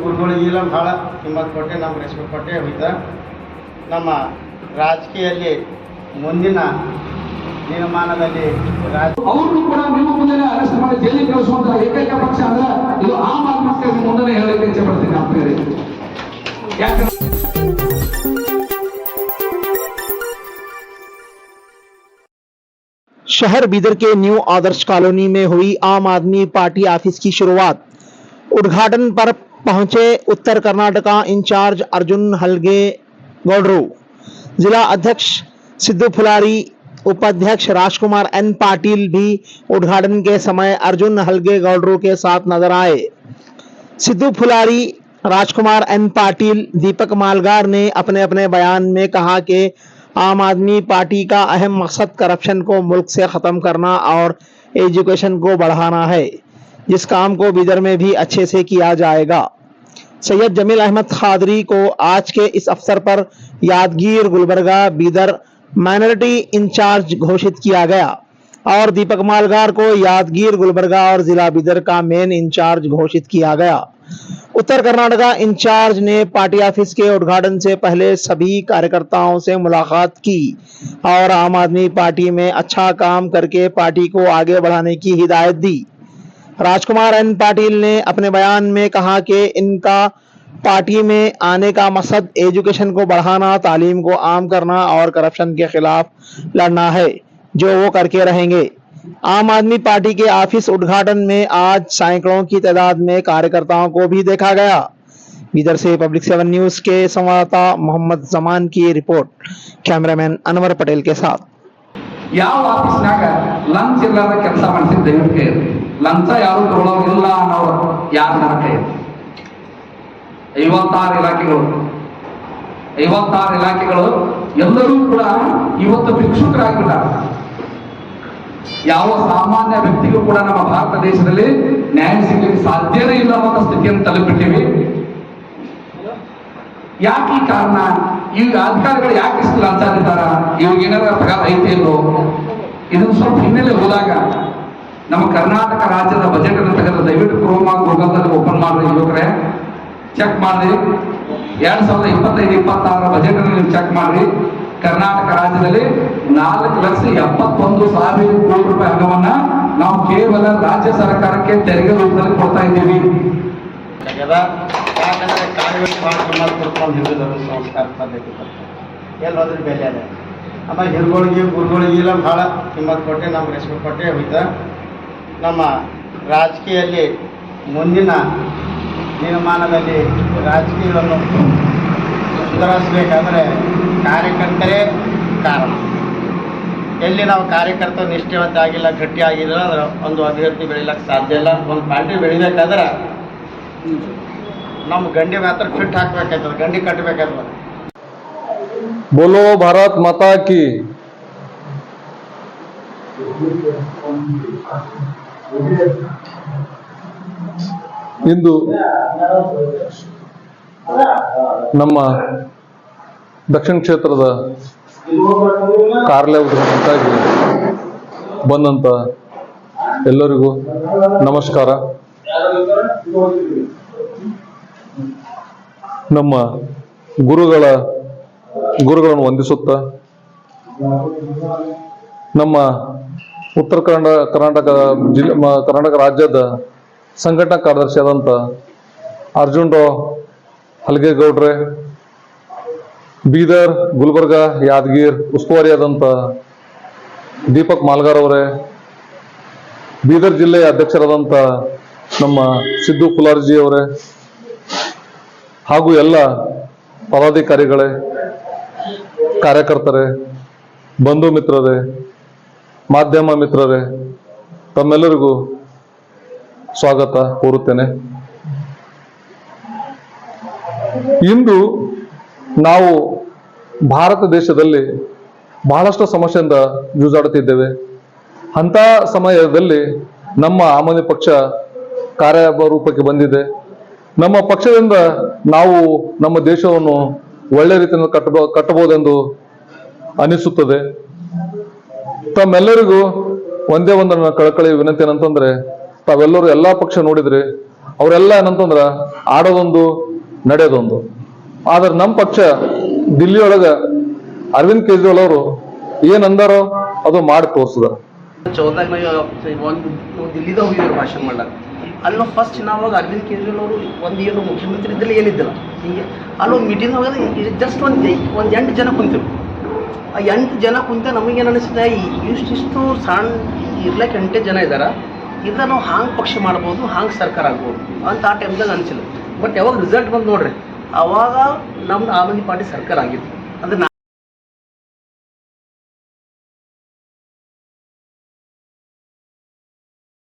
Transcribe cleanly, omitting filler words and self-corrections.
ಗುರುಗಳಿಗೆಲ್ಲ ಭಾಳ ಕಿಮ್ಮತ್ತು ಕೊಟ್ಟೆ, ನಮ್ಗೆ ರೆಸ್ಪೆಕ್ಟ್ ಕೊಟ್ಟೆ ಹೋಯ್ತು. ನಮ್ಮ ರಾಜಕೀಯಲ್ಲಿ ಮುಂದಿನ ದಿನಮಾನದಲ್ಲಿ ಅವ್ರನ್ನು ಕೂಡ ನಿಮ್ಮ ಮುಂದೆ ಅರೆಸ್ಟ್ ಮಾಡಿ ಜೈಲಿಗೆ ಕಳಿಸುವಂತ ಏಕೈಕ ಪಕ್ಷ ಅಂದ್ರೆ ಇದು ಆಮ್ ಆದ್ಮಿ ಪಕ್ಷ. ಮುಂದೆ ಹೇಳಕ್ಕೆ ಇಚ್ಛೆ ಪಡ್ತೀನಿ ಅಂತ ಹೇಳಿ. ಯಾಕಂದ್ರೆ शहर बीदर के न्यू आदर्श कॉलोनी में हुई आम आदमी पार्टी ऑफिस की शुरुआत। उद्घाटन पर पहुंचे उत्तर कर्नाटका इंचार्ज अर्जुन हलगे गौडरू, जिला अध्यक्ष सिद्धू फुलारी, उपाध्यक्ष राजकुमार एन पाटिल भी उद्घाटन के समय अर्जुन हलगे गौडरू के साथ नजर आए। सिद्धू फुलारी, राजकुमार एन पाटिल, दीपक मालगार ने अपने अपने बयान में कहा कि आम आदमी पार्टी का अहम मकसद करप्शन को मुल्क से ख़त्म करना और एजुकेशन को बढ़ाना है, जिस काम को बीदर में भी अच्छे से किया जाएगा। सैयद जमील अहमद खादरी को आज के इस अवसर पर यादगीर गुलबर्गा बीदर माइनॉरिटी इंचार्ज घोषित किया गया और दीपक मालगार को यादगीर गुलबर्गा और जिला बीदर का मेन इंचार्ज घोषित किया गया। उत्तर कर्नाटका इंचार्ज ने पार्टी ऑफिस के उद्घाटन से पहले सभी कार्यकर्ताओं से मुलाकात की और आम आदमी पार्टी में अच्छा काम करके पार्टी को आगे बढ़ाने की हिदायत दी। राजकुमार एन पाटिल ने अपने बयान में कहा कि इनका पार्टी में आने का मकसद एजुकेशन को बढ़ाना, तालीम को आम करना और करप्शन के खिलाफ लड़ना है, जो वो करके रहेंगे। आम आदमी पार्टी के ऑफिस उद्घाटन में आज सैकड़ों की तादाद में कार्यकर्ताओं को भी देखा गया। बीदर से पब्लिक 7 न्यूज के संवाददाता मोहम्मद जमान की रिपोर्ट, कैमरामैन अनवर पटेल के साथ। ಯಾವ ಆಫೀಸ್ನಾಗ ಲಂಚ್ ಇಲ್ಲದ ಕೆಲಸ ಮಾಡಿಸಿದ ದಯವಿಟ್ಟು ಕೈ ಎತ್ತಿ. ಲಂಚ ಯಾರು ತಗೊಳ್ಳೋದಿಲ್ಲ ಅನ್ನೋರು ಯಾರು ನನ್ನ ಕೈ ಎತ್ತಿ. 56 ಇಲಾಖೆಗಳು ಎಲ್ಲರೂ ಕೂಡ ಇವತ್ತು ಭಿಕ್ಷುಕರಾಗಿದ್ದಾರೆ. ಯಾವ ಸಾಮಾನ್ಯ ವ್ಯಕ್ತಿಗೂ ಕೂಡ ನಮ್ಮ ಭಾರತ ದೇಶದಲ್ಲಿ ನ್ಯಾಯ ಸಿಗಲಿಕ್ಕೆ ಸಾಧ್ಯವೇ ಇಲ್ಲ ಅನ್ನೋ ಸ್ಥಿತಿಯನ್ನು ತಲುಪಿಟ್ಟಿವಿ. ಯಾಕೆ ಈ ಕಾರಣ? ಈ ಅಧಿಕಾರಿಗಳು ಯಾಕೆ ಇಷ್ಟು ಲಂಚ ಅಂತಾರ? ಇವಾಗ ಏನಾರ ಪಗಾರ ಐತೆ ಇಲ್ಲೋ? ಇದನ್ನು ಸ್ವಲ್ಪ ಹಿನ್ನೆಲೆ ಹೋದಾಗ ನಮ್ಮ ಕರ್ನಾಟಕ ರಾಜ್ಯದ ಬಜೆಟ್ ಅನ್ನು ತೆಗೆದ ದಯವಿಟ್ಟು ಕ್ರೋಮ್ ಗೂಗಲ್ನಲ್ಲಿ ಓಪನ್ ಮಾಡ್ರಿ ಯುವಕರೇ, ಚೆಕ್ ಮಾಡ್ರಿ. 2025-26 ಬಜೆಟ್ ಅನ್ನು ನೀವು ಚೆಕ್ ಮಾಡ್ರಿ. ಕರ್ನಾಟಕ ರಾಜ್ಯದಲ್ಲಿ 4,71,000 ಕೋಟಿ ರೂಪಾಯಿ ಹಣವನ್ನ ನಾವು ಕೇವಲ ರಾಜ್ಯ ಸರ್ಕಾರಕ್ಕೆ ತೆರಿಗೆ ರೂಪದಲ್ಲಿ ಕೊಡ್ತಾ ಇದ್ದೀವಿ. ಯಾಕಂದ್ರೆ ಕಾಯಿಗಳು ಭಾಳ ಕಿಮ್ಮತ್ತು ಕೊಡ್ಕೊಂಡು ಹಿಡಿದವರು ಸಂಸ್ಕಾರ ಪದ್ಧತಿ ಎಲ್ಲೋದ್ರ ಬೆಲೆ ಅದ. ಆಮೇಲೆ ಗುರುಗಳಿಗೆಲ್ಲ ಭಾಳ ಕಿಮ್ಮತ್ತು ಕೊಟ್ಟೆ, ನಮ್ಗೆ ರೆಸ್ಪೆಕ್ಟ್ ಕೊಟ್ಟೆ ಹೋಯ್ತು. ನಮ್ಮ ರಾಜಕೀಯಲ್ಲಿ ಮುಂದಿನ ದಿನಮಾನದಲ್ಲಿ ರಾಜಕೀಯವನ್ನು ಸುಧಾರಿಸಬೇಕಾದ್ರೆ ಕಾರ್ಯಕರ್ತರೇ ಕಾರಣ. ಎಲ್ಲಿ ನಾವು ಕಾರ್ಯಕರ್ತರು ನಿಷ್ಠೆವಂತ ಆಗಿಲ್ಲ, ಗಟ್ಟಿ ಆಗಿಲ್ಲ ಅಂದ್ರೆ ಒಂದು ಅಭ್ಯರ್ಥಿ ಬೆಳಿಲಿಕ್ಕೆ ಸಾಧ್ಯ ಇಲ್ಲ. ಒಂದು ಪಾರ್ಟಿ ಬೆಳಿಬೇಕಾದ್ರೆ ನಮ್ಮ ಗಂಡಿ ಮಾತ್ರ ಫಿಟ್ ಹಾಕ್ಬೇಕಾಗ್ತದೆ, ಗಂಡಿ ಕಟ್ಟಬೇಕಾಗ್ತದೆ. बोलो भारत माता की। ಇಂದು ನಮ್ಮ ದಕ್ಷಿಣ ಕ್ಷೇತ್ರದ ಕಾರ್ಯಾಲಯ ಉದ್ಘಾಟನೆಗಾಗಿ ಬಂದಂತ ಎಲ್ಲರಿಗೂ ನಮಸ್ಕಾರ. ನಮ್ಮ ಗುರುಗಳನ್ನು ವಂದಿಸುತ್ತಾ ನಮ್ಮ ಉತ್ತರ ಕರ್ನಾಟಕ ರಾಜ್ಯದ ಸಂಘಟನಾ ಕಾರ್ಯದರ್ಶಿಯಾದಂಥ ಅರ್ಜುನ್ ರಾವ್ ಹಲಗೇಗೌಡ್ರೆ, ಬೀದರ್, ಗುಲ್ಬರ್ಗಾ, ಯಾದಗಿರ್ ಉಸ್ತುವಾರಿಯಾದಂಥ ದೀಪಕ್ ಮಾಲ್ಗಾರ್ ಅವರೇ, ಬೀದರ್ ಜಿಲ್ಲೆಯ ಅಧ್ಯಕ್ಷರಾದಂಥ ನಮ್ಮ ಸಿದ್ದು ಫುಲಾರ್ಜಿ ಅವರೇ, ಹಾಗೂ ಎಲ್ಲ ಪದಾಧಿಕಾರಿಗಳೇ, ಕಾರ್ಯಕರ್ತರೇ, ಬಂಧು ಮಿತ್ರರೇ, ಮಾಧ್ಯಮ ಮಿತ್ರರೇ, ತಮ್ಮೆಲ್ಲರಿಗೂ ಸ್ವಾಗತ ಕೋರುತ್ತೇನೆ. ಇಂದು ನಾವು ಭಾರತ ದೇಶದಲ್ಲಿ ಬಹಳಷ್ಟು ಸಮಸ್ಯೆಯಿಂದ ಜೂಜಾಡುತ್ತಿದ್ದೇವೆ. ಅಂತ ಸಮಯದಲ್ಲಿ ನಮ್ಮ ಆಮ್ ಆದ್ಮಿ ಪಕ್ಷ ಕಾರ್ಯರೂಪಕ್ಕೆ ಬಂದಿದೆ. ನಮ್ಮ ಪಕ್ಷದಿಂದ ನಾವು ನಮ್ಮ ದೇಶವನ್ನು ಒಳ್ಳೆ ರೀತಿಯಿಂದ ಕಟ್ಟಬಹುದೆಂದು ಅನಿಸುತ್ತದೆ. ತಮ್ಮೆಲ್ಲರಿಗೂ ಒಂದೇ ಒಂದು ನನ್ನ ಕಳಕಳಿ ವಿನಂತಿ ಏನಂತಂದ್ರೆ, ತಾವೆಲ್ಲರೂ ಎಲ್ಲಾ ಪಕ್ಷ ನೋಡಿದ್ರಿ, ಅವರೆಲ್ಲ ಏನಂತಂದ್ರ ಆಡೋದೊಂದು ನಡೆಯೋದೊಂದು. ಆದ್ರೆ ನಮ್ಮ ಪಕ್ಷ ದಿಲ್ಲಿಯೊಳಗ ಅರವಿಂದ್ ಕೇಜ್ರಿವಾಲ್ ಅವರು ಏನಂದಾರೋ ಅದು ಮಾಡಿ ತೋರಿಸಿದಾರ. 14 ಒಂದು ದಿಲ್ಲಿದ ಹೋಗಿದ್ರು ಭಾಷಣ ಮಾಡಕ್ಕೆ. ಅಲ್ಲೋ ಫಸ್ಟ್ ನಾವು ಅರವಿಂದ್ ಕೇಜ್ರಿವಾಲ್ ಅವರು ಒಂದು ಏನು ಮುಖ್ಯಮಂತ್ರಿ ಇದ್ದಲ್ಲಿ ಏನಿದ್ದಿಲ್ಲ, ಹಿಂಗೆ ಅಲ್ಲೊಂದು ಮೀಟಿಂಗ್ ಹೋಗೋದು ಜಸ್ಟ್ ಒಂದು 8 ಜನ ಕುಂತಿರು. ಆ 8 ಜನ ಕುಂತ ನಮಗೇನು ಅನಿಸಿದೆ, ಇಷ್ಟಿಷ್ಟು ಸಣ್ಣ ಇರ್ಲಿಕ್ಕೆ 8 ಜನ ಇದ್ದಾರೆ, ಇದನ್ನ ನಾವು ಹಾಂಗೆ ಪಕ್ಷ ಮಾಡ್ಬೋದು, ಹಾಂಗೆ ಸರ್ಕಾರ ಆಗ್ಬೋದು ಅಂತ ಆ ಟೈಮ್ದಾಗ ಅನಿಸಿಲ್ಲ. ಬಟ್ ಯಾವಾಗ ರಿಸಲ್ಟ್ ಬಂದು ನೋಡ್ರಿ, ಅವಾಗ ನಮ್ದು ಆಮ್ ಆದ್ಮಿ ಪಾರ್ಟಿ ಸರ್ಕಾರ ಆಗಿತ್ತು. ಅಂದ್ರೆ